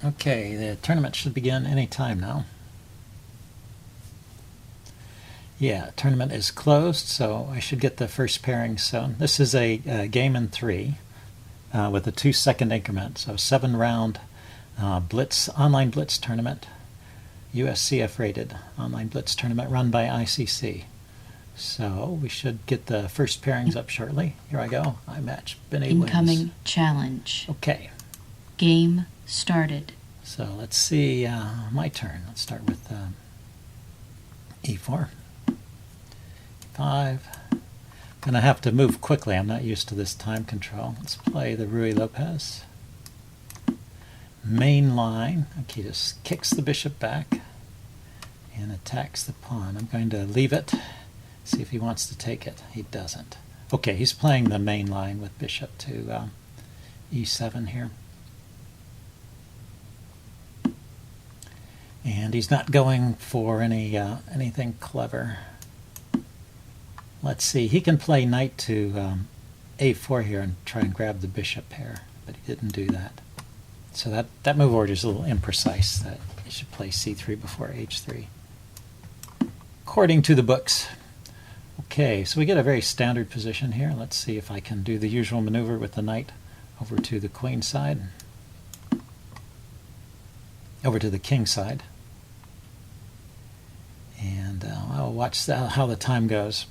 Okay, the tournament should begin any time now. Yeah, tournament is closed, so I should get the first pairing soon. This is a game in 3 with a 2-second increment, so 7-round Blitz online Blitz tournament, USCF rated online Blitz tournament run by ICC. So we should get the first pairings up shortly. Here I go. I match Benny Incoming wins. challenge. Okay. Game started. So let's see my turn. Let's start with E4. 5. Gonna have to move quickly. I'm not used to this time control. Let's play the Ruy Lopez. Main line. Okay, just kicks the bishop back and attacks the pawn. I'm going to leave it. See if he wants to take it. He doesn't. Okay, he's playing the main line with bishop to E7 here. And he's not going for anything clever. Let's see. He can play knight to A4 here and try and grab the bishop pair, but he didn't do that. So that move order is a little imprecise. That you should play C3 before H3, according to the books. Okay, so we get a very standard position here. Let's see if I can do the usual maneuver with the knight over to the queen side, over to the king side. And I'll watch how the time goes.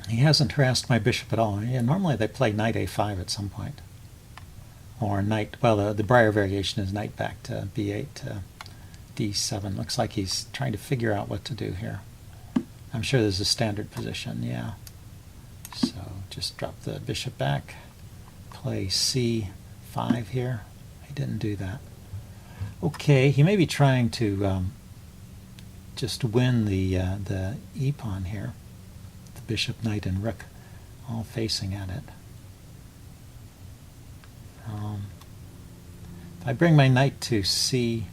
He hasn't harassed my bishop at all. Yeah, normally they play knight A5 at some point. Or knight, well, the Breyer variation is knight back to B8 to D7. Looks like he's trying to figure out what to do here. I'm sure there's a standard position, yeah. So just drop the bishop back, play C5 here. He didn't do that. Okay, he may be trying to just win the e-pawn here. The bishop, knight, and rook all facing at it. If I bring my knight to C3,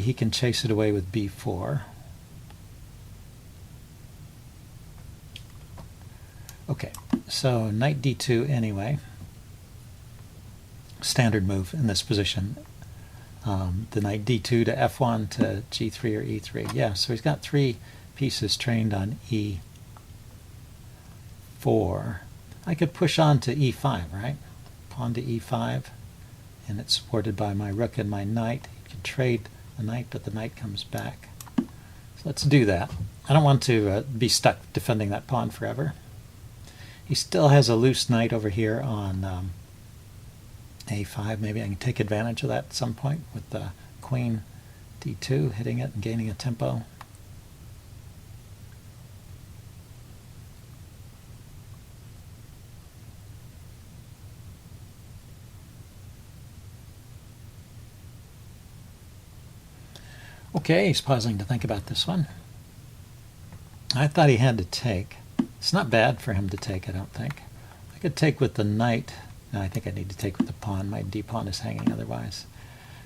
he can chase it away with B4. Okay, so knight D2 anyway. Standard move in this position. The knight D2 to F1 to G3 or E3. Yeah, so he's got 3 pieces trained on E4. I could push on to E5, right? Pawn to E5, and it's supported by my rook and my knight. You can trade the knight, but the knight comes back. So let's do that. I don't want to be stuck defending that pawn forever. He still has a loose knight over here on A5. Maybe I can take advantage of that at some point with the queen D2, hitting it and gaining a tempo. Okay, he's pausing to think about this one. I thought he had to take. It's not bad for him to take, I don't think. I could take with the knight. No, I think I need to take with the pawn. My d-pawn is hanging otherwise.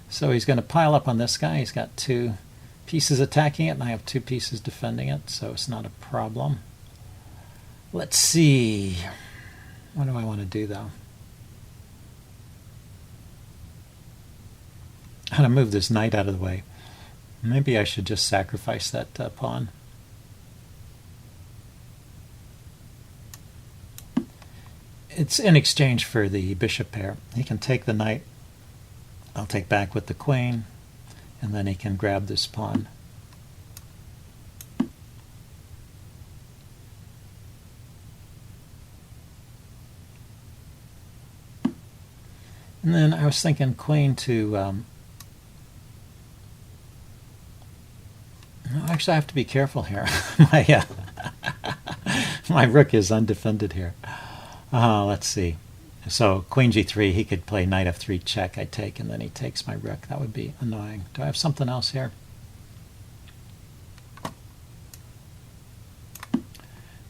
So he's going to pile up on this guy. He's got 2 pieces attacking it, and I have 2 pieces defending it, so it's not a problem. Let's see. What do I want to do, though? How to move this knight out of the way. Maybe I should just sacrifice that pawn. It's in exchange for the bishop pair. He can take the knight. I'll take back with the queen, and then he can grab this pawn. And then I was thinking queen to... actually, I have to be careful here. My rook is undefended here. Let's see. So queen G3, he could play knight F3 check. I take, and then he takes my rook. That would be annoying. Do I have something else here?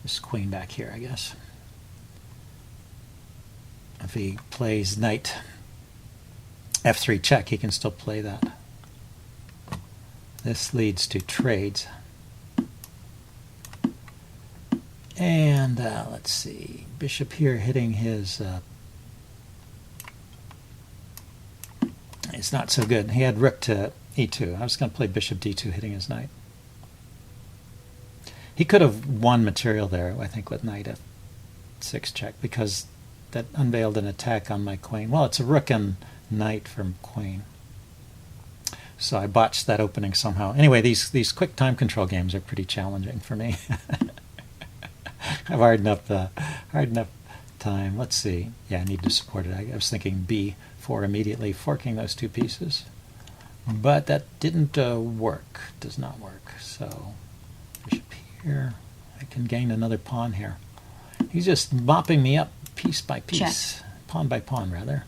This queen back here, I guess. If he plays knight F3 check, he can still play that. This leads to trades. And let's see, bishop here hitting his... it's not so good. He had rook to e2. I was going to play bishop d2 hitting his knight. He could have won material there, I think, with knight f6 check, because that unveiled an attack on my queen. Well, it's a rook and knight from queen. So I botched that opening somehow. Anyway, these quick time control games are pretty challenging for me. I've hard enough time. Let's see. Yeah, I need to support it. I was thinking b4 immediately, forking those two pieces. But that didn't work. Does not work. So bishop here. I can gain another pawn here. He's just mopping me up piece by piece. Check. Pawn by pawn, rather.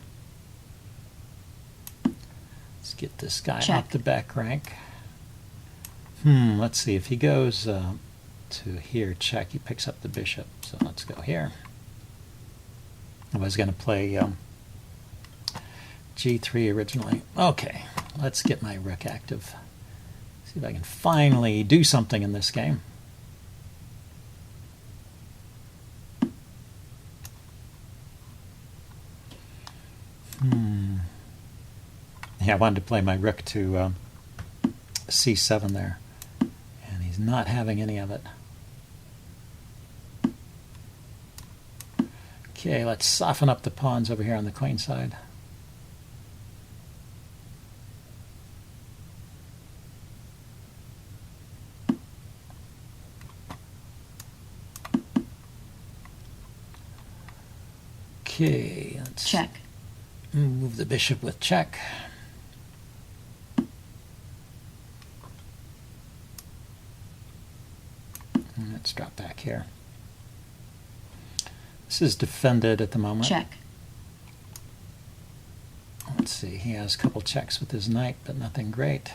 Let's get this guy Check. up the back rank. Let's see. If he goes to here, check, he picks up the bishop. So let's go here. I was going to play g3 originally. Okay, let's get my rook active. See if I can finally do something in this game. Yeah, I wanted to play my rook to c7 there, and he's not having any of it. Okay, let's soften up the pawns over here on the queen side. Okay, let's Check. move the bishop with check. And let's drop back here. This is defended at the moment. Check. Let's see, he has a couple checks with his knight, but nothing great.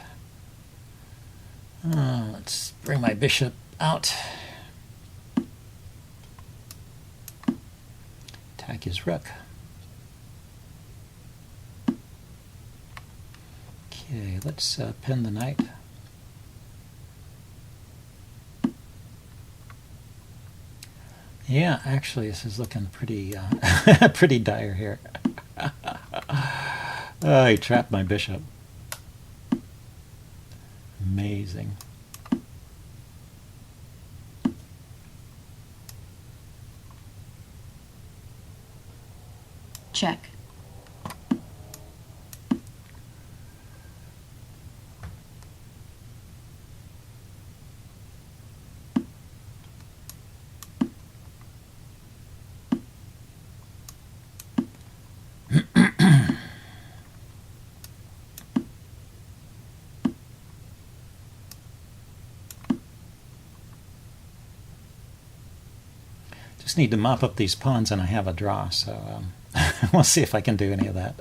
Let's bring my bishop out. Attack his rook. Okay, let's pin the knight. Yeah, actually, this is looking pretty, pretty dire here. Oh, he trapped my bishop. Amazing. Check. Just need to mop up these pawns and I have a draw, so we'll see if I can do any of that.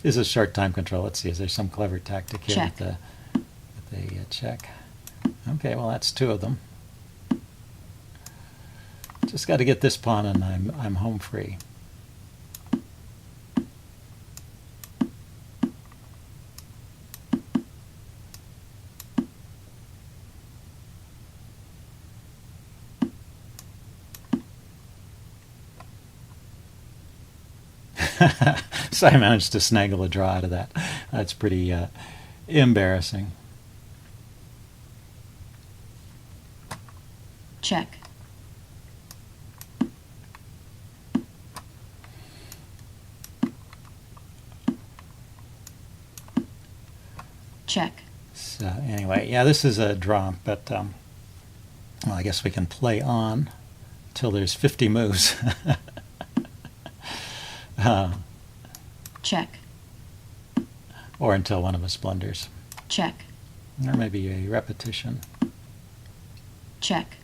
This is a short time control. Let's see, is there some clever tactic here Check. with the check? Okay, well that's two of them. Just got to get this pawn and I'm home free. So I managed to snaggle a draw out of that. That's pretty embarrassing. Check. Check. So anyway, yeah, this is a draw, but well, I guess we can play on until there's 50 moves. Check. Or until one of us blunders. Check. Or maybe a repetition. Check.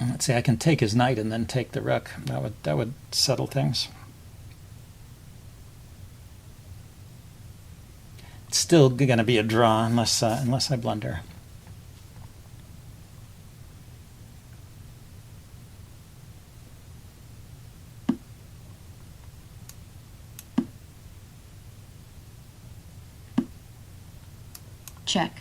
Let's see, I can take his knight and then take the rook. That would settle things. It's still going to be a draw unless I blunder. check,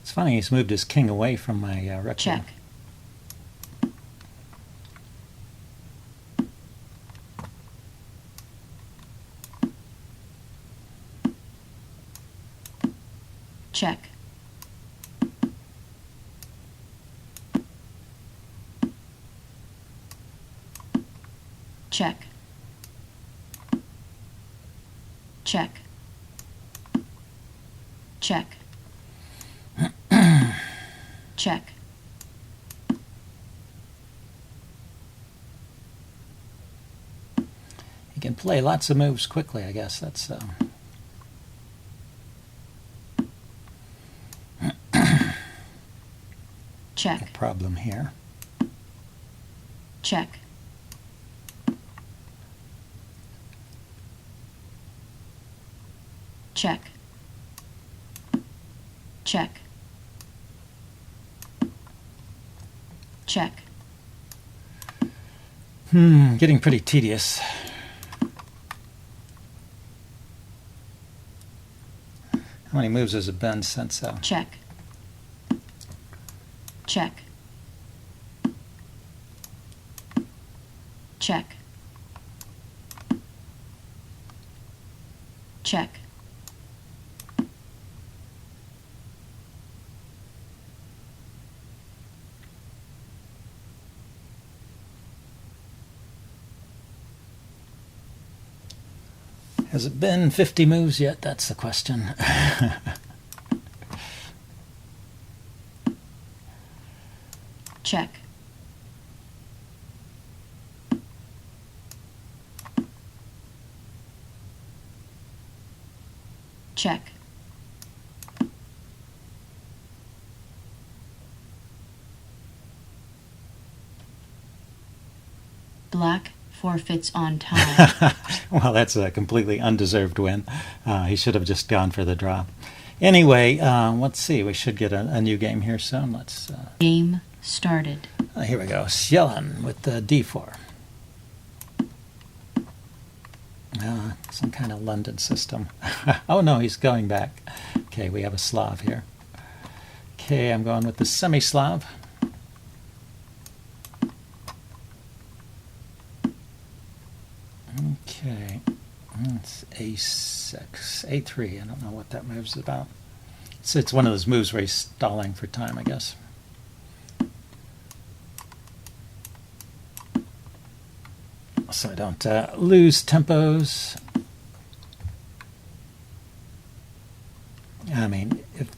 It's funny, he's moved his king away from my rook. check, check, check, check, check, check, He can play lots of moves quickly, I guess. That's check, a problem here. check, check, check, check, Getting pretty tedious. How many moves has it been since check, check, check, check, Has it been 50 moves yet? That's the question. check, check, black forfeits on time. Well, that's a completely undeserved win. He should have just gone for the draw. Anyway, let's see. We should get a new game here soon. Let's. Game started. Here we go. Sicilian with the d4. Some kind of London system. Oh no, he's going back. Okay, we have a Slav here. Okay, I'm going with the semi-Slav. Okay, it's a6, a3. I don't know what that move's about. It's one of those moves where he's stalling for time, I guess. So I don't lose tempos. I mean, if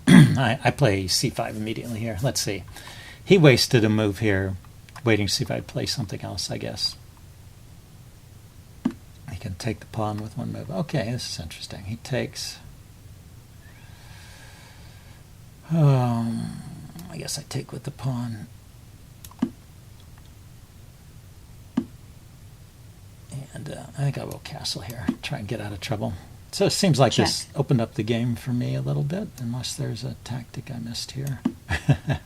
I play c5 immediately here. Let's see. He wasted a move here, waiting to see if I'd play something else, I guess. He can take the pawn with one move. Okay, this is interesting. He takes. I guess I take with the pawn. And I think I will castle here, try and get out of trouble. So it seems like Check. This opened up the game for me a little bit, unless there's a tactic I missed here. I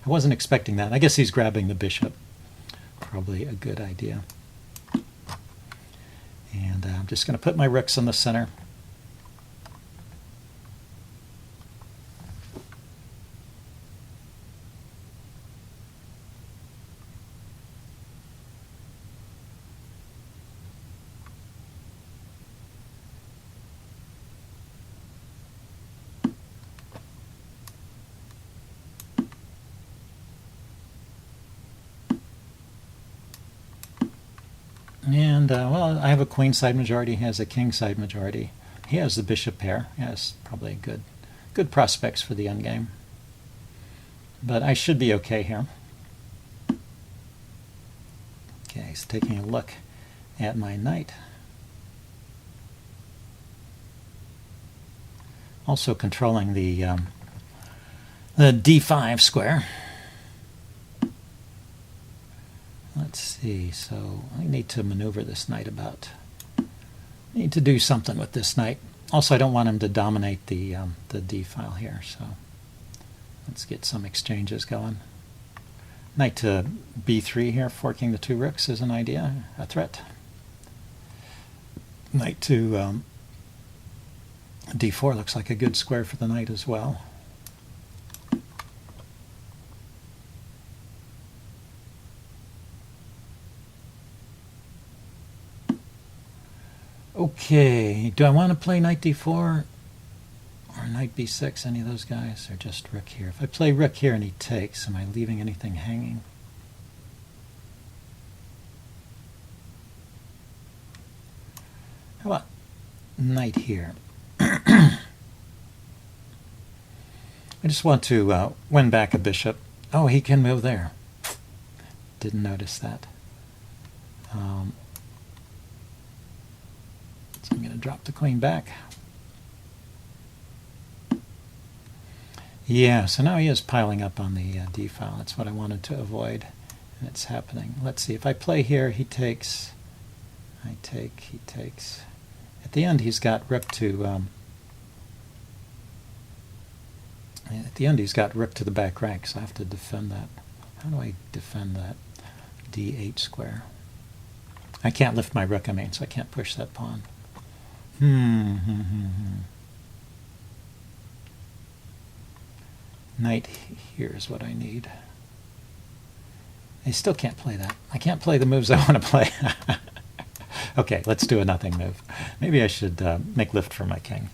wasn't expecting that. I guess he's grabbing the bishop. Probably a good idea. And I'm just going to put my rooks in the center. And, well, I have a queenside majority. He has a kingside majority. He has the bishop pair. He has probably good prospects for the endgame. But I should be okay here. Okay, he's taking a look at my knight. Also controlling the d5 square. Let's see, so I need to maneuver this knight about. I need to do something with this knight. Also, I don't want him to dominate the d file here, so let's get some exchanges going. Knight to b3 here, forking the two rooks is an idea, a threat. Knight to d4 looks like a good square for the knight as well. Okay, do I want to play knight d4 or knight b6, any of those guys, or just rook here? If I play rook here and he takes, am I leaving anything hanging? How about knight here? I just want to win back a bishop. Oh, he can move there. Didn't notice that. So I'm going to drop the queen back. Yeah, so now he is piling up on the d file. That's what I wanted to avoid, and it's happening. Let's see, if I play here, he takes, I take, he takes. At the end, he's got rook to, the back rank, so I have to defend that. How do I defend that d8 square? I can't lift my rook, so I can't push that pawn. Knight here is what I need. I still can't play that. I can't play the moves I want to play. Okay, let's do a nothing move. Maybe I should make lift for my king.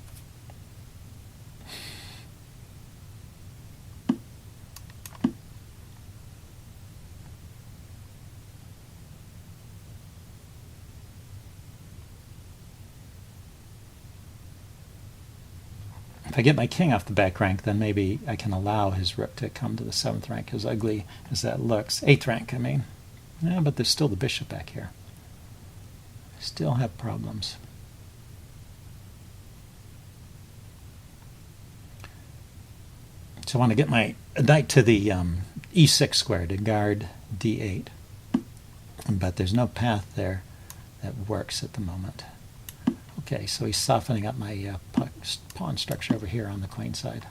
If I get my king off the back rank, then maybe I can allow his rook to come to the 7th rank, as ugly as that looks. 8th rank, I mean. Yeah, but there's still the bishop back here. I still have problems. So I want to get my knight to the e6 square to guard d8. But there's no path there that works at the moment. Okay, so he's softening up my pawn structure over here on the queen side.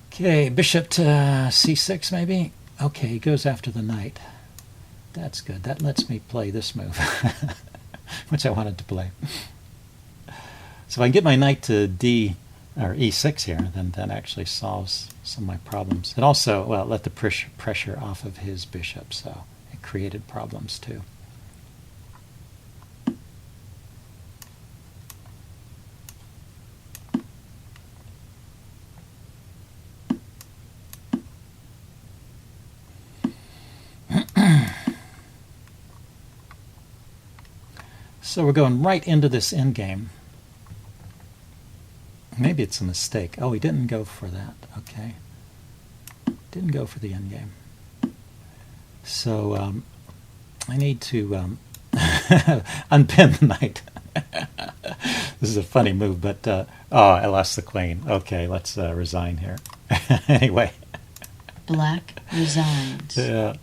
Okay, bishop to c6 maybe? Okay, he goes after the knight. That's good. That lets me play this move, which I wanted to play. So if I can get my knight to e6 here, then that actually solves some of my problems. It also, well, let the pressure off of his bishop, so it created problems too. So we're going right into this endgame. Maybe it's a mistake. Oh, he didn't go for that. Okay. Didn't go for the endgame. So I need to unpin the knight. This is a funny move, but oh, I lost the queen. Okay, let's resign here. Anyway. Black resigns. Yeah.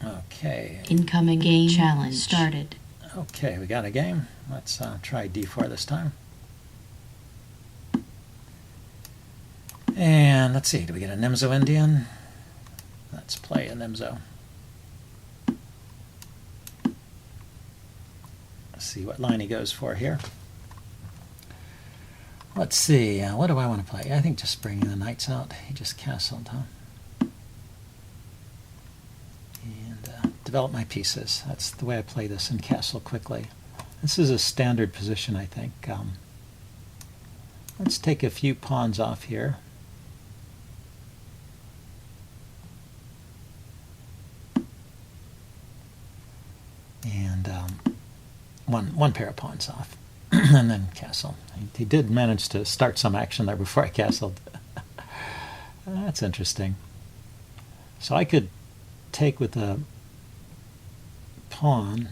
Okay. Incoming game challenge started. Okay, we got a game. Let's try d4 this time. And let's see, do we get a Nimzo Indian? Let's play a Nimzo. Let's see what line he goes for here. Let's see, what do I want to play? I think just bringing the knights out. He just castled, huh? Develop my pieces. That's the way I play this, and castle quickly. This is a standard position, I think. Let's take a few pawns off here. And one pair of pawns off, and then castle. He did manage to start some action there before I castled. That's interesting. So I could take with a pawn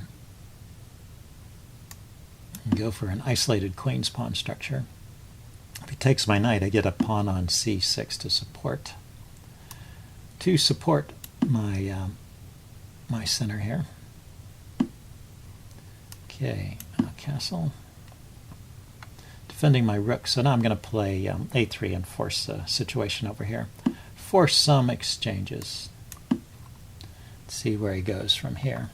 and go for an isolated queen's pawn structure. If he takes my knight, I get a pawn on c6 to support my my center here. Okay, castle. Defending my rook, so now I'm going to play a3 and force the situation over here. Force some exchanges. Let's see where he goes from here.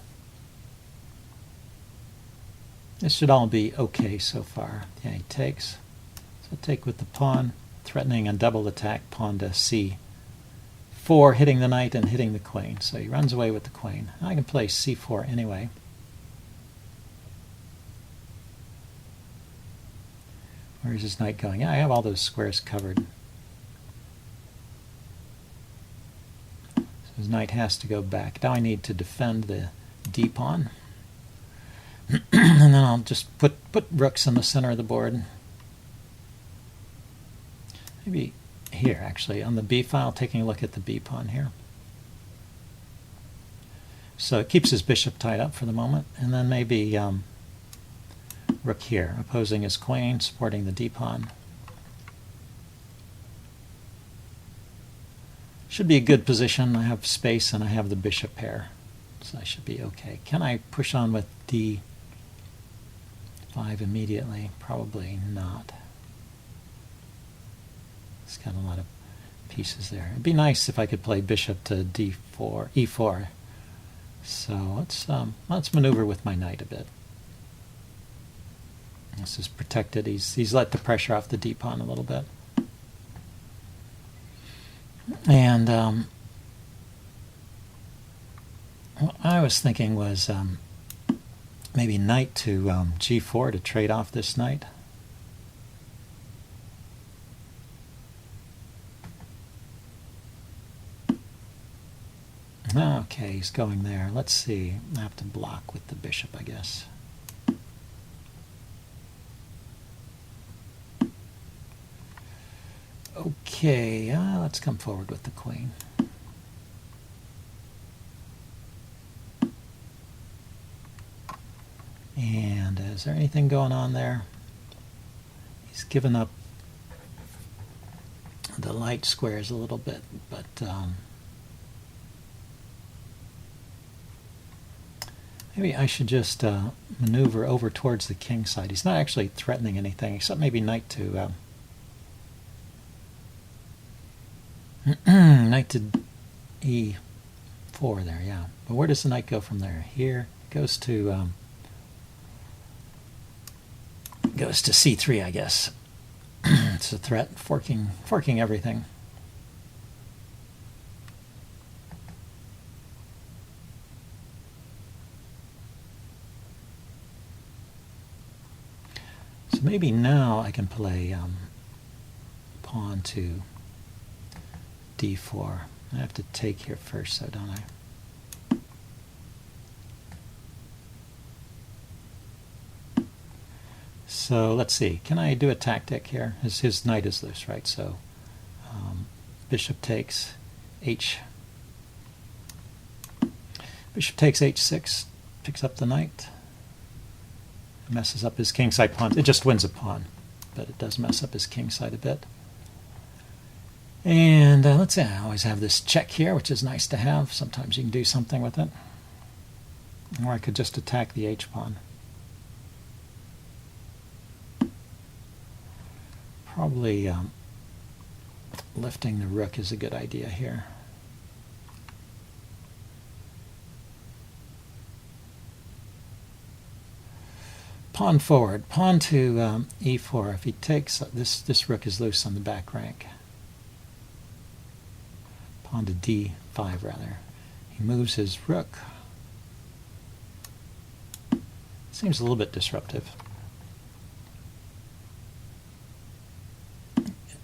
This should all be okay so far. Yeah, he takes. So take with the pawn, threatening and double attack, pawn to c4, hitting the knight and hitting the queen. So he runs away with the queen. I can play c4 anyway. Where's his knight going? Yeah, I have all those squares covered. So his knight has to go back. Now I need to defend the d pawn. And then I'll just put rooks in the center of the board. Maybe here, actually, on the b file, taking a look at the b pawn here. So it keeps his bishop tied up for the moment. And then maybe rook here, opposing his queen, supporting the d pawn. Should be a good position. I have space and I have the bishop pair, so I should be okay. Can I push on with d5 immediately? Probably not. It's got a lot of pieces there. It'd be nice if I could play bishop to d4, e4. So let's maneuver with my knight a bit. This is protected. He's let the pressure off the d pawn a little bit. And what I was thinking was maybe knight to g4 to trade off this knight. Okay, he's going there. Let's see. I have to block with the bishop, I guess. Okay, let's come forward with the queen. And is there anything going on there? He's given up the light squares a little bit, but maybe I should just maneuver over towards the king side. He's not actually threatening anything, except maybe knight to knight to e4 there, yeah. But where does the knight go from there? Here it goes to c3, I guess. It's a threat, forking everything. So maybe now I can play pawn to d4. I have to take here first, though, don't I? So let's see. Can I do a tactic here? His knight is loose, right? So bishop takes bishop takes h6, picks up the knight, messes up his kingside pawn. It just wins a pawn, but it does mess up his kingside a bit. And let's see, I always have this check here, which is nice to have. Sometimes you can do something with it. Or I could just attack the h-pawn. Probably lifting the rook is a good idea here. Pawn forward, pawn to e4. If he takes, this rook is loose on the back rank. Pawn to d5 rather. He moves his rook. Seems a little bit disruptive.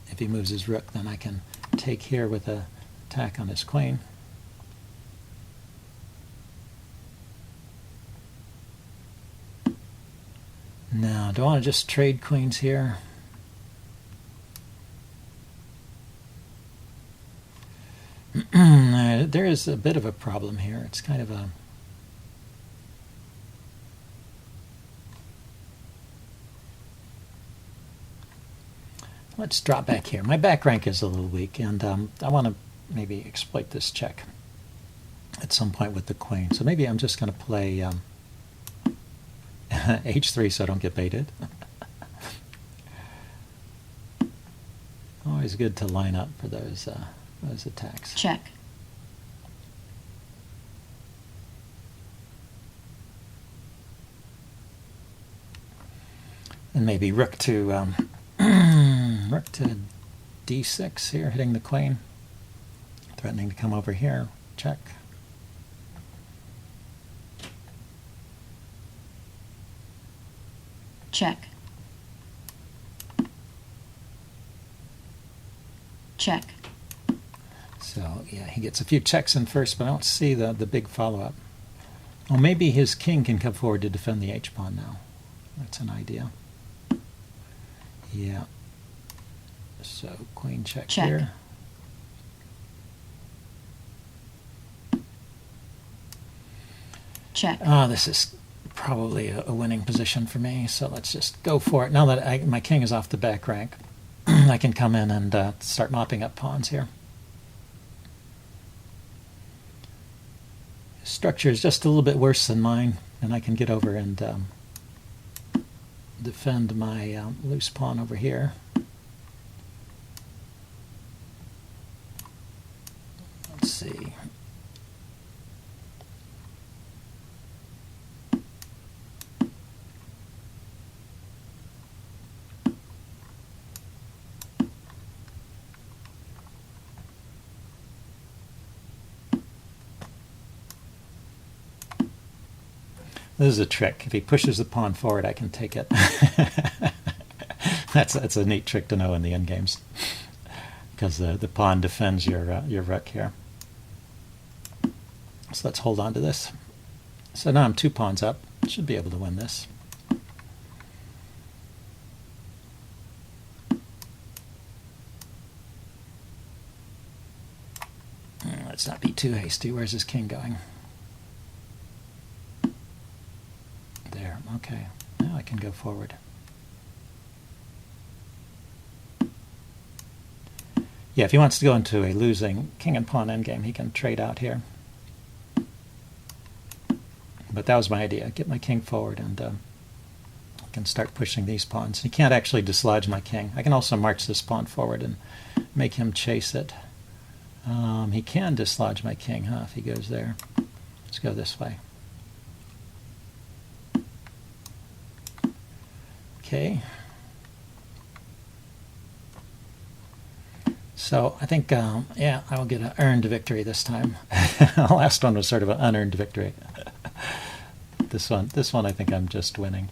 If he moves his rook, then I can take here with an attack on his queen. Now, do I want to just trade queens here? There is a bit of a problem here. It's kind of a... Let's drop back here. My back rank is a little weak, and I want to maybe exploit this check at some point with the queen. So maybe I'm just going to play h3 so I don't get baited. Always good to line up for those attacks. Check. And maybe rook to rook to d6 here, hitting the queen, threatening to come over here. Check. Check. Check. So yeah, he gets a few checks in first, but I don't see the big follow-up. Well, maybe his king can come forward to defend the h-pawn now. That's an idea. Yeah. So queen check here. Check. This is probably a winning position for me, so let's just go for it. Now that my king is off the back rank, I can come in and start mopping up pawns here. His structure is just a little bit worse than mine, and I can get over and defend my loose pawn over here. Let's see. This is a trick. If he pushes the pawn forward, I can take it. That's a neat trick to know in the end games, because the pawn defends your rook here. So let's hold on to this. So now I'm 2 pawns up. Should be able to win this. Let's not be too hasty. Where's his king going? There. Okay. Now I can go forward. Yeah, if he wants to go into a losing king and pawn endgame, he can trade out here. But that was my idea. Get my king forward, and I can start pushing these pawns. He can't actually dislodge my king. I can also march this pawn forward and make him chase it. He can dislodge my king, huh, if he goes there. Let's go this way. Okay. So I think, yeah, I will get an earned victory this time. The last one was sort of an unearned victory. This one I think I'm just winning.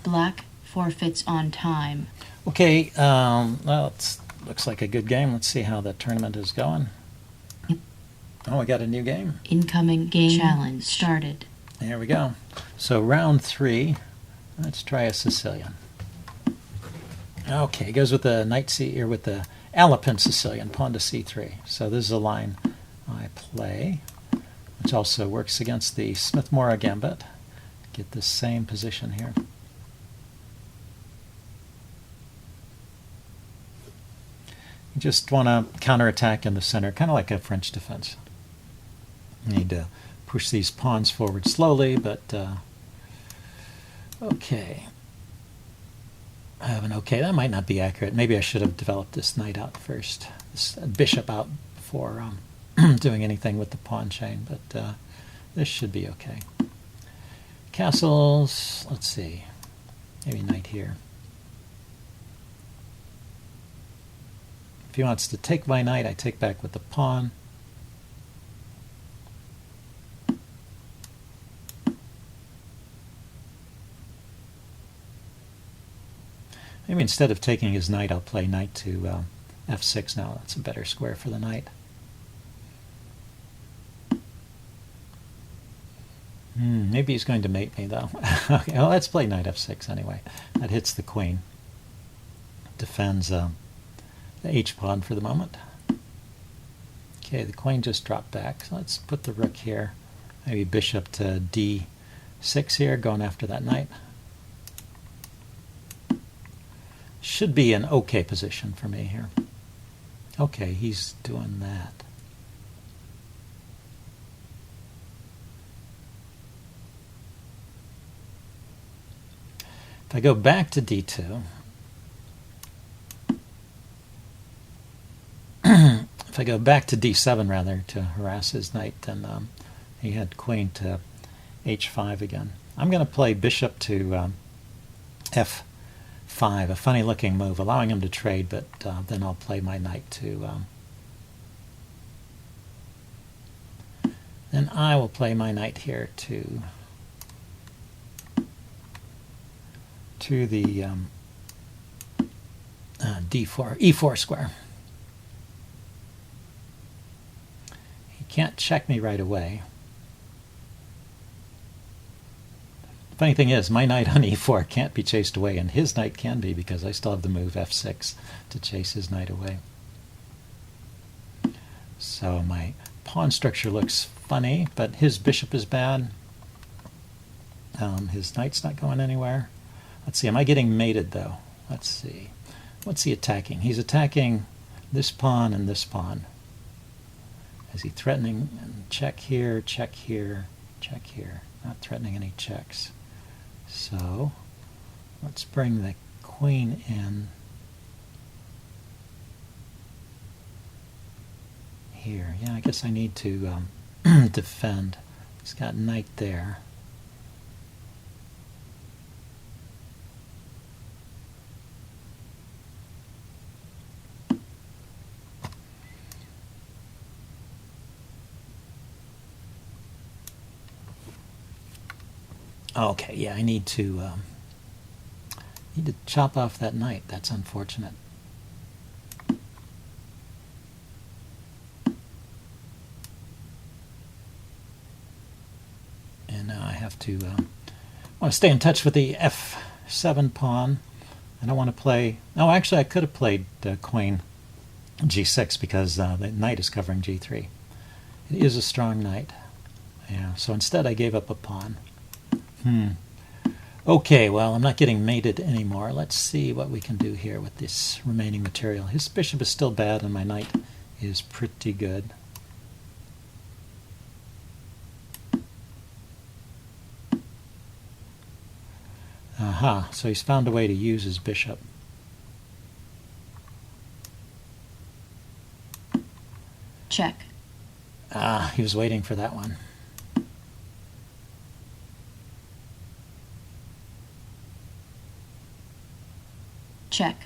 Black forfeits on time. Okay, well, it looks like a good game. Let's see how the tournament is going. Oh, we got a new game. Incoming game challenge started. There we go. So round 3. Let's try a Sicilian. Okay, it goes with the knight C, or with the Alapin Sicilian, pawn to C3. So this is a line I play, which also works against the Smith-Morra gambit. Get the same position here. You just want to counterattack in the center, kind of like a French defense. You need to push these pawns forward slowly, but okay. I have an okay. That might not be accurate. Maybe I should have developed this knight out first, this bishop out before doing anything with the pawn chain, but this should be okay. Castles, let's see, maybe knight here. If he wants to take my knight, I take back with the pawn. Maybe instead of taking his knight, I'll play knight to f6 now. That's a better square for the knight. Maybe he's going to mate me, though. Okay, well, let's play knight f6 anyway. That hits the queen. Defends the h-pawn for the moment. Okay, the queen just dropped back. So let's put the rook here. Maybe bishop to d6 here, going after that knight. Should be an okay position for me here. Okay, he's doing that. If I go back to d2, if I go back to d7 rather to harass his knight, then he had queen to h5 again. I'm going to play bishop to f5, a funny looking move, allowing him to trade, but then I'll play my knight to then I will play my knight here to the e4 square. He can't check me right away. The funny thing is, my knight on e4 can't be chased away, and his knight can be because I still have the move f6 to chase his knight away. So my pawn structure looks funny, but his bishop is bad. His knight's not going anywhere. Let's see, am I getting mated though? Let's see. What's he attacking? He's attacking this pawn and this pawn. Is he threatening? Check here, check here, check here. Not threatening any checks. So let's bring the queen in here. Yeah, I guess I need to defend. He's got knight there. Okay, yeah, I need to chop off that knight. That's unfortunate. And now I have to want to stay in touch with the f7 pawn. I don't want to play. Oh, actually, I could have played queen g6 because the knight is covering g3. It is a strong knight. Yeah. So instead, I gave up a pawn. Okay, well, I'm not getting mated anymore. Let's see what we can do here with this remaining material. His bishop is still bad, and my knight is pretty good. Aha, so he's found a way to use his bishop. Check. Ah, he was waiting for that one. Check.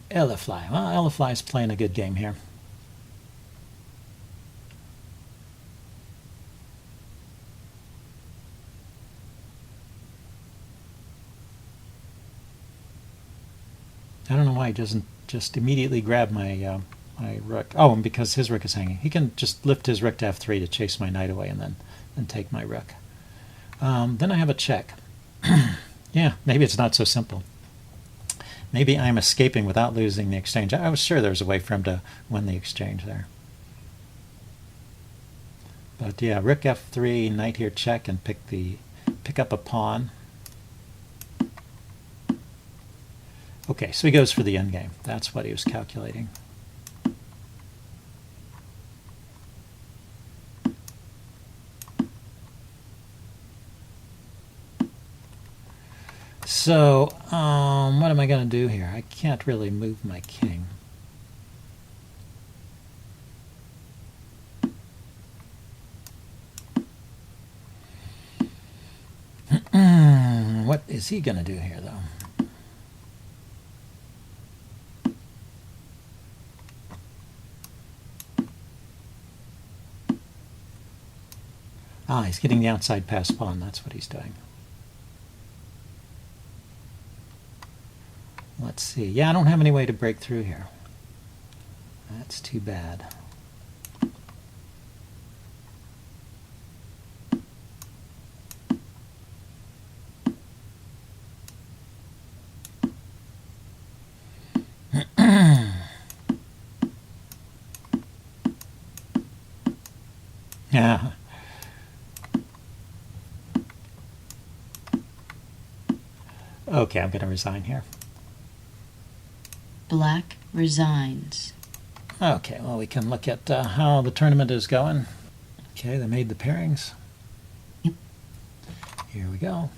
Elefly. Well, Elefly is playing a good game here. I don't know why he doesn't just immediately grab my my rook. Oh, and because his rook is hanging. He can just lift his rook to f3 to chase my knight away and then take my rook. Then I have a check. Yeah, maybe it's not so simple. Maybe I'm escaping without losing the exchange. I was sure there was a way for him to win the exchange there. But yeah, rook f3, knight here check, and pick up a pawn. Okay, so he goes for the endgame. That's what he was calculating. So, what am I going to do here? I can't really move my king. What is he going to do here, though? Ah, he's getting the outside pass pawn. That's what he's doing. Let's see. Yeah, I don't have any way to break through here. That's too bad. Yeah. Okay, I'm going to resign here. Black resigns. Okay, well, we can look at how the tournament is going. Okay, they made the pairings. Yep. Here we go.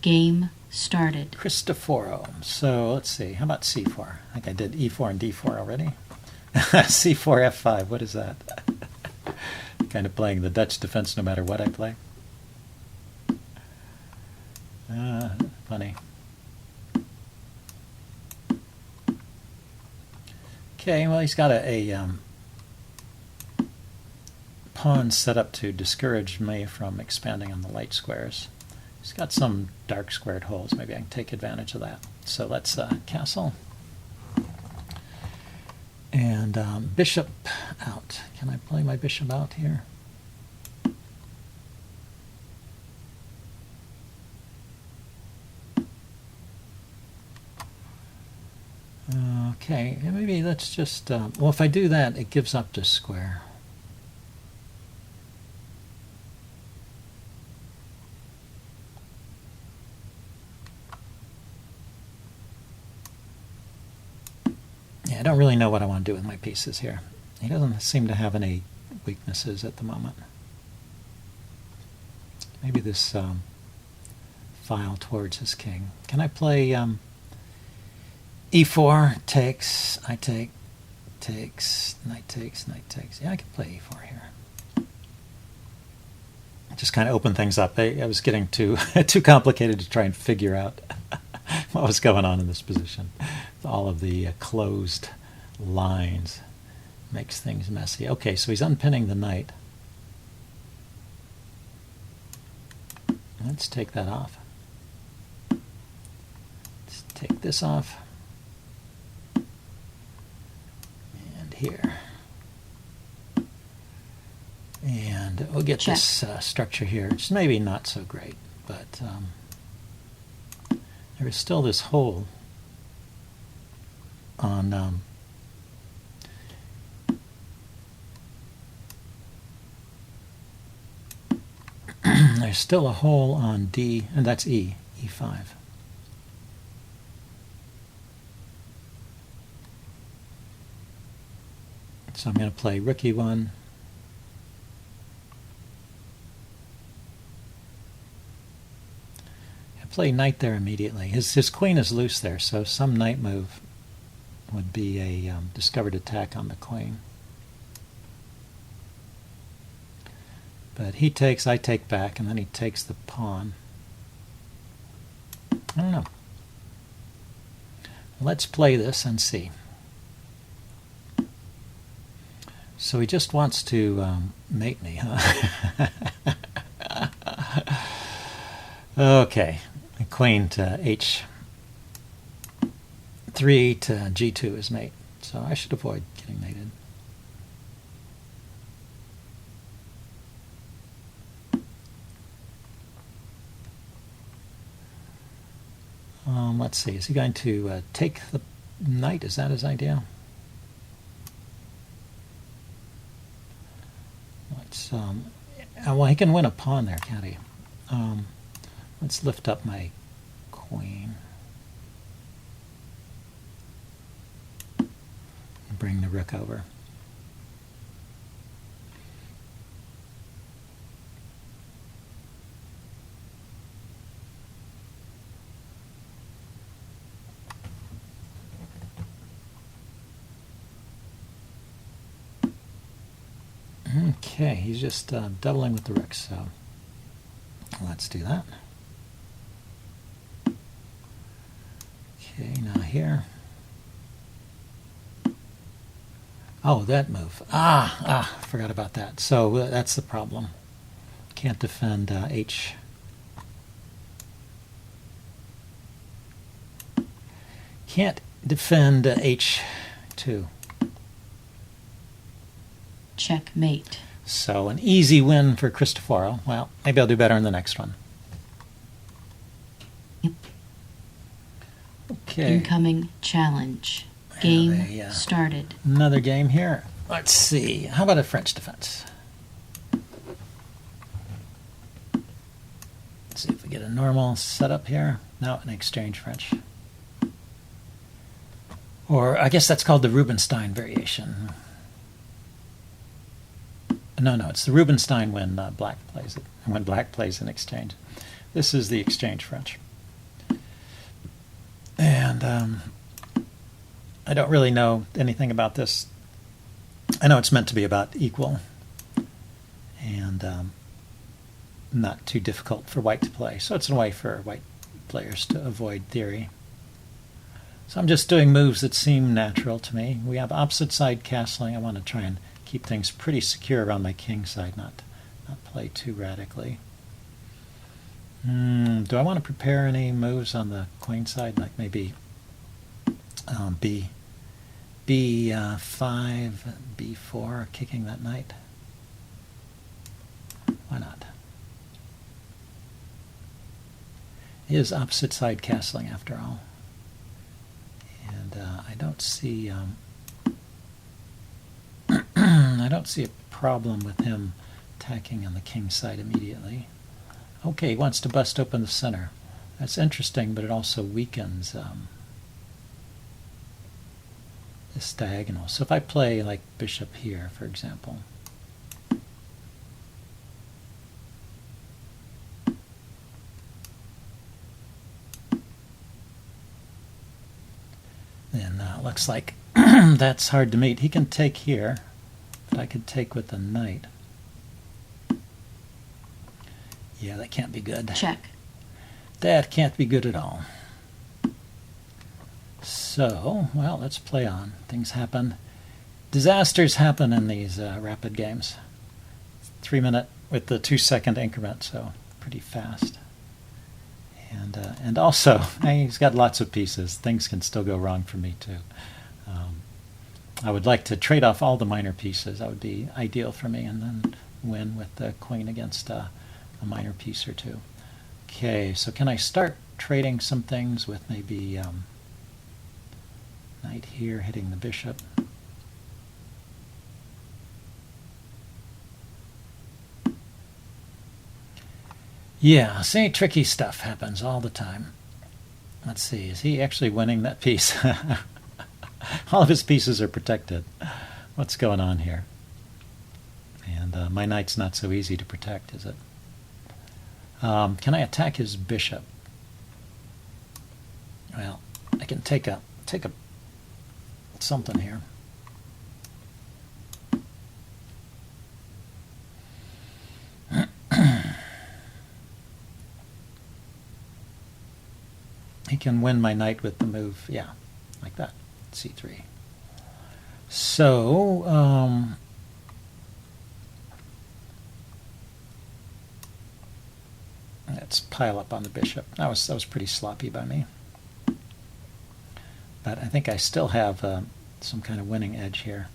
Game started. Cristoforo. So let's see. How about C4? I think I did E4 and D4 already. C4, F5. What is that? Kind of playing the Dutch defense no matter what I play. Funny. Okay, well, he's got a pawn set up to discourage me from expanding on the light squares. He's got some dark squared holes. Maybe I can take advantage of that. So let's castle. And bishop out. Can I play my bishop out here? Okay, maybe let's just, well, if I do that, it gives up this square. Yeah, I don't really know what I want to do with my pieces here. He doesn't seem to have any weaknesses at the moment. Maybe this file towards his king. Can I play E4 takes, I take, takes, knight takes, knight takes. Yeah, I can play E4 here. Just kind of open things up. I was getting too complicated to try and figure out what was going on in this position. All of the closed lines makes things messy. Okay, so he's unpinning the knight. Let's take that off. Let's take this off. And here. And we'll get Check. this structure here. It's maybe not so great, but there is still this hole on there's still a hole on D, and that's E, E5. So I'm going to play rook E1. I play knight there immediately. His queen is loose there, so some knight move would be a discovered attack on the queen. But he takes, I take back, and then he takes the pawn. I don't know. Let's play this and see. So he just wants to mate me, huh? Okay, the queen to H3 to G2 is mate, so I should avoid getting mated. Let's see, is he going to take the knight? Is that his idea? Let's, well, he can win a pawn there, can't he? Let's lift up my queen. And bring the rook over. Okay, he's just doubling with the rooks, so let's do that. Okay, now here. Oh, that move. Forgot about that. So that's the problem. Can't defend H. Can't defend H2. Checkmate. So an easy win for Cristoforo. Well, maybe I'll do better in the next one. Yep. Okay. Incoming challenge. Game have started. another game here. Let's see. How about a French defense? Let's see if we get a normal setup here. No, an exchange French. Or I guess that's called the Rubinstein variation. No, it's the Rubinstein when black plays it. When black plays an exchange. This is the exchange French. And I don't really know anything about this. I know it's meant to be about equal and not too difficult for white to play. So it's a way for white players to avoid theory. So I'm just doing moves that seem natural to me. We have opposite side castling. I want to try and keep things pretty secure around my king side, not play too radically. Do I want to prepare any moves on the queen side, like maybe B5, B4, kicking that knight? Why not? It is opposite side castling after all. And I don't see I don't see a problem with him attacking on the king side immediately. Okay, he wants to bust open the center. That's interesting, but it also weakens this diagonal. So if I play like bishop here, for example, then it looks like that's hard to meet. He can take here, but I could take with the knight. Yeah, that can't be good. Check. That can't be good at all. So, well, let's play on. Things happen. Disasters happen in these rapid games. 3 minute with the 2 second increment, so pretty fast. And also, he's got lots of pieces. Things can still go wrong for me too. I would like to trade off all the minor pieces. That would be ideal for me, and then win with the queen against a minor piece or two. Okay, so can I start trading some things with maybe knight here hitting the bishop? Yeah, see, tricky stuff happens all the time. Let's see, is he actually winning that piece? All of his pieces are protected. What's going on here? And my knight's not so easy to protect, is it? Can I attack his bishop? Well, I can take a something here. He can win my knight with the move, yeah, like that, c3. So, let's pile up on the bishop. That was pretty sloppy by me. But I think I still have some kind of winning edge here.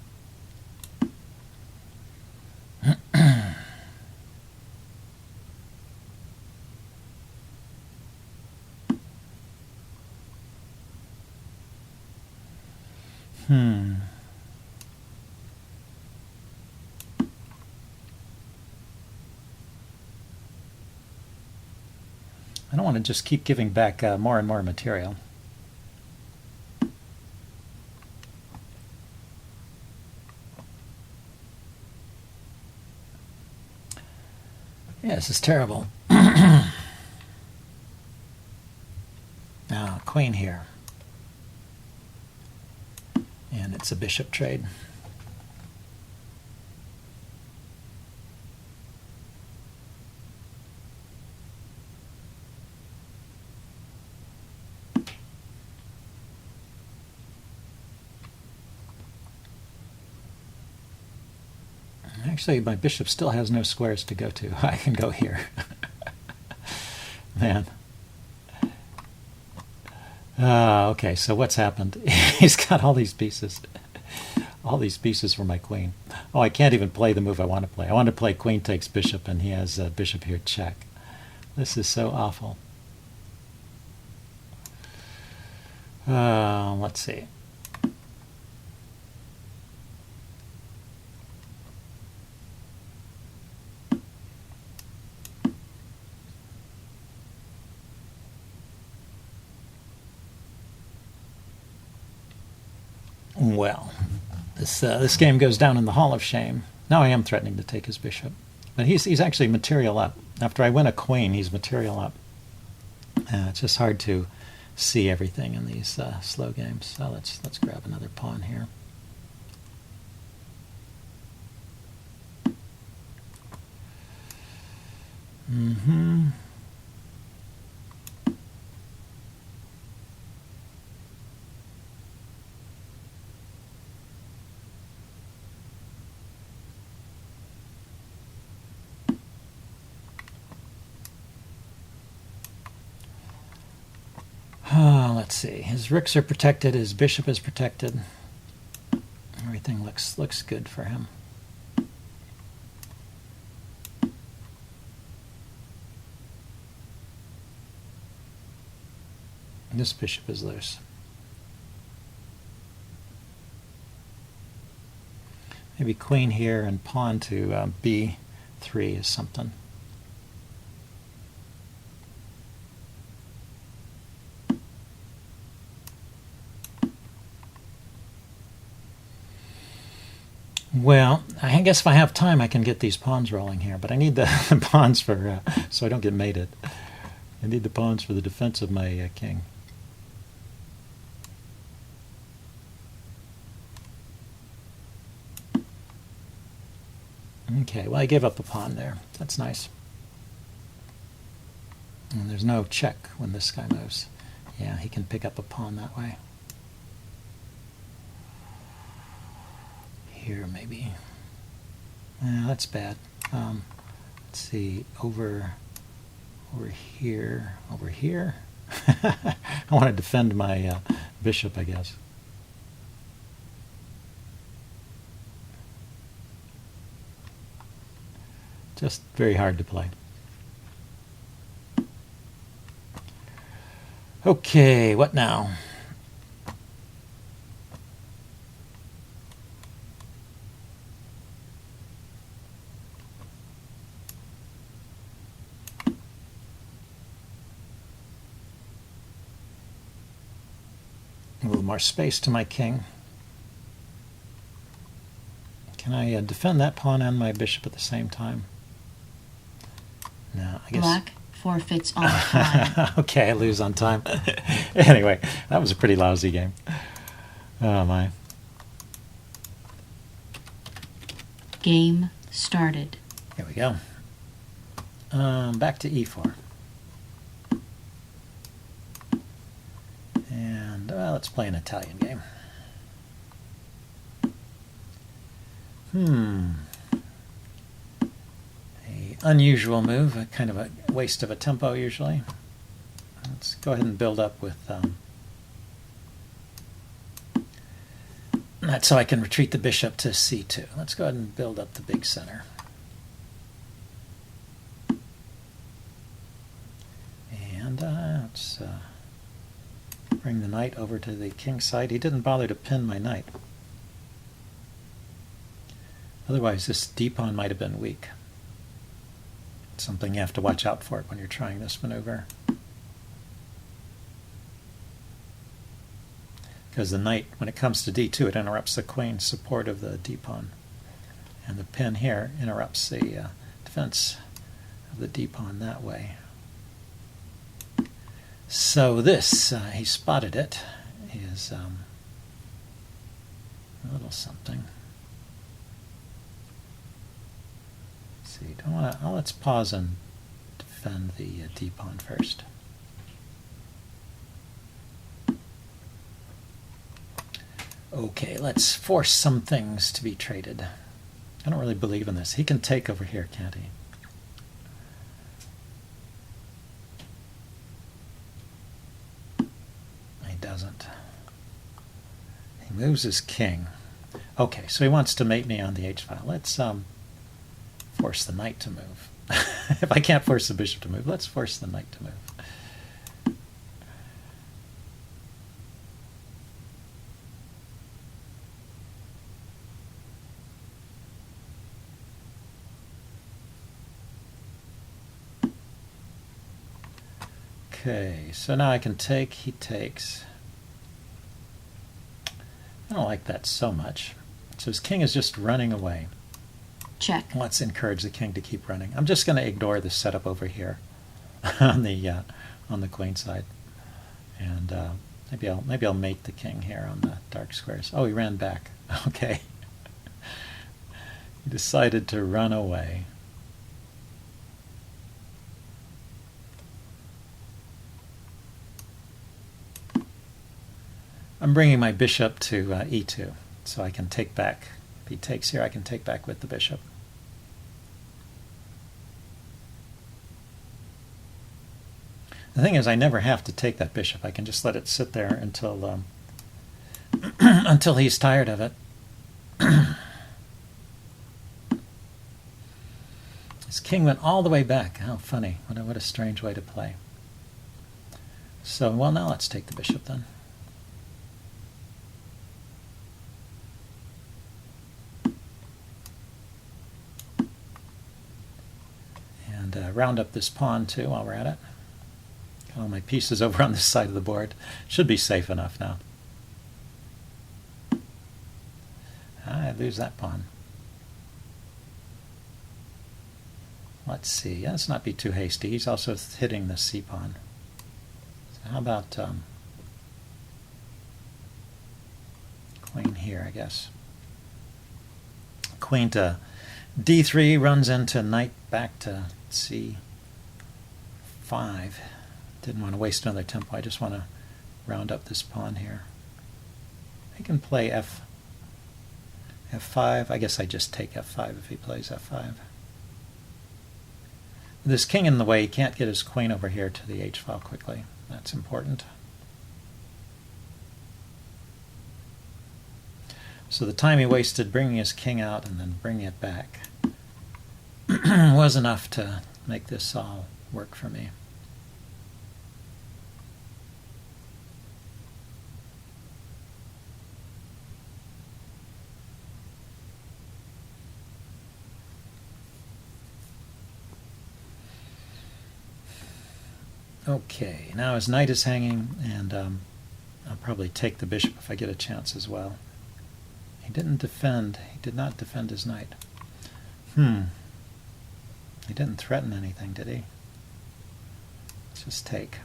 I don't want to just keep giving back more and more material. Yeah, this is terrible. Now, queen here. And it's a bishop trade. Actually, my bishop still has no squares to go to. I can go here. Man. Okay, so what's happened? He's got all these pieces. All these pieces for my queen. Oh, I can't even play the move I want to play. I want to play queen takes bishop, and he has bishop here check. This is so awful. Let's see. Well, this game goes down in the Hall of Shame. Now I am threatening to take his bishop, but he's actually material up. After I win a queen, he's material up. It's just hard to see everything in these slow games. So let's grab another pawn here. Mm-hmm. Let's see. His rooks are protected. His bishop is protected. Everything looks good for him. This bishop is loose. Maybe queen here and pawn to B3 is something. Well, I guess if I have time, I can get these pawns rolling here, but I need the pawns for so I don't get mated. I need the pawns for the defense of my king. Okay, well, I gave up a pawn there. That's nice. And there's no check when this guy moves. Yeah, he can pick up a pawn that way. Here, maybe. That's bad. Let's see, over here. I want to defend my bishop, I guess. Just very hard to play. Okay, what now? A little more space to my king. Can I defend that pawn and my bishop at the same time? No, I guess. Black forfeits on time. Okay, I lose on time. Anyway, that was a pretty lousy game. Oh my. Game started. Here we go. Back to E4. And let's play an Italian game. Unusual move, a kind of a waste of a tempo usually. Let's go ahead and build up with that so I can retreat the bishop to C2. Let's go ahead and build up the big center. And let's bring the knight over to the king's side. He didn't bother to pin my knight. Otherwise this d-pawn might have been weak. Something you have to watch out for when you're trying this maneuver. Because the knight, when it comes to d2, it interrupts the queen's support of the d-pawn. And the pin here interrupts the defense of the d-pawn that way. So this, he spotted it, is a little something. See, don't want to. Let's pause and defend the d-pawn first. Okay, let's force some things to be traded. I don't really believe in this. He can take over here, can't he? He doesn't. He moves his king. Okay, so he wants to mate me on the h-file. Let's force the knight to move. If I can't force the bishop to move, let's force the knight to move. Okay, so now I can take, he takes. I don't like that so much. So his king is just running away. Check. Let's encourage the king to keep running. I'm just going to ignore this setup over here on the queen side, and maybe I'll mate the king here on the dark squares. Oh, he ran back. Okay, he decided to run away. I'm bringing my bishop to e2, so I can take back. If he takes here, I can take back with the bishop. The thing is, I never have to take that bishop. I can just let it sit there until until he's tired of it. His king went all the way back. How funny. What a strange way to play. So, well, now let's take the bishop then. And round up this pawn too while we're at it. Got all my pieces over on this side of the board. Should be safe enough now. I lose that pawn. Let's see. Let's not be too hasty. He's also hitting the c pawn. So how about queen here, I guess. Queen to d3 runs into knight back to c5. Didn't want to waste another tempo. I just want to round up this pawn here. He can play f5. I guess I just take f5 if he plays f5. With this king in the way, he can't get his queen over here to the h-file quickly. That's important. So the time he wasted bringing his king out and then bringing it back was enough to make this all work for me. Okay, now his knight is hanging, and I'll probably take the bishop if I get a chance as well. He didn't defend. He did not defend his knight. He didn't threaten anything, did he? Let's just take.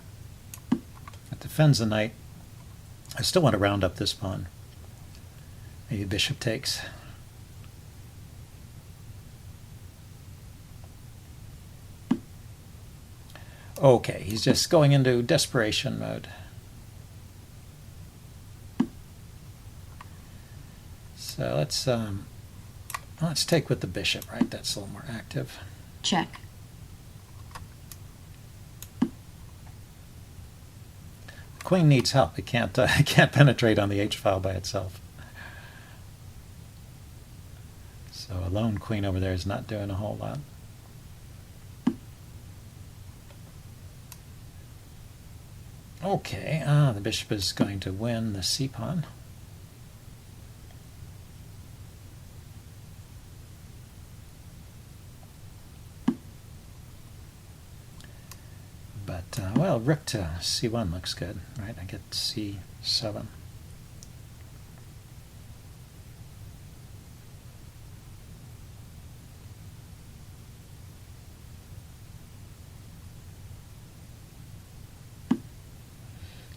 It defends the knight. I still want to round up this pawn. Maybe bishop takes. Okay, he's just going into desperation mode. So let's take with the bishop, right? That's a little more active. Check. The queen needs help. It can't penetrate on the h-file by itself. So a lone queen over there is not doing a whole lot. Okay, the bishop is going to win the c-pawn. But, well, rook to c1 looks good, right? I get c7.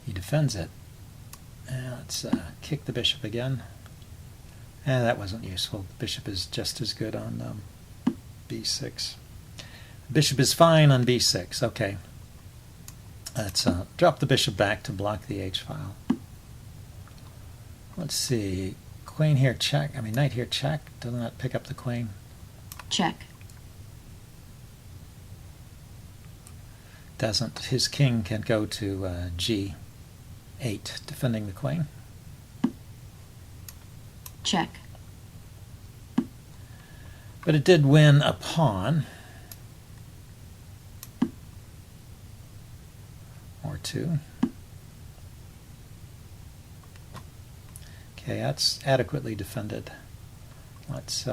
He defends it. Let's kick the bishop again. That wasn't useful. The bishop is just as good on b6. Bishop is fine on b6. Okay. Let's drop the bishop back to block the h-file. Let's see. Queen here check. I mean, knight here check. Doesn't that pick up the queen? Check. Doesn't. His king can go to g8, defending the queen. Check. But it did win a pawn. Or two. Okay, that's adequately defended. Let's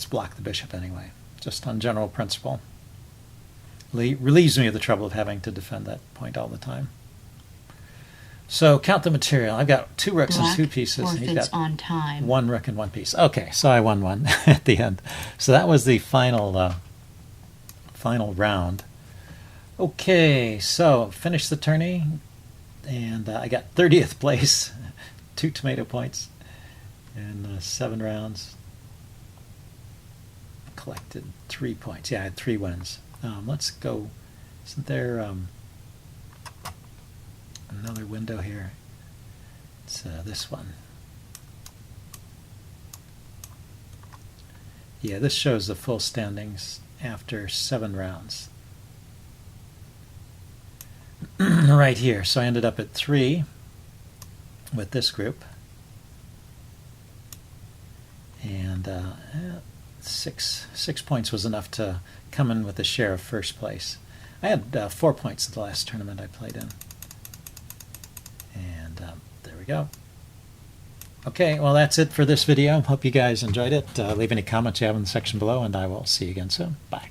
block the bishop anyway, just on general principle. Relieves me of the trouble of having to defend that point all the time. So count the material. I've got 2 rooks and Black 2 pieces. And he's forfeits got on time. 1 rook and 1 piece. Okay, so I won 1 at the end. So that was the final final round. Okay, so finished the tourney, and I got 30th place, 2 tomato points, and 7 rounds. Collected 3 points. Yeah, I had 3 wins. Let's go. Isn't there another window here? It's this one. Yeah, this shows the full standings after 7 rounds. Right here. So I ended up at 3 with this group. And 6 points was enough to come in with a share of first place. I had 4 points at the last tournament I played in. And there we go. Okay, well that's it for this video. Hope you guys enjoyed it. Leave any comments you have in the section below, and I will see you again soon. Bye.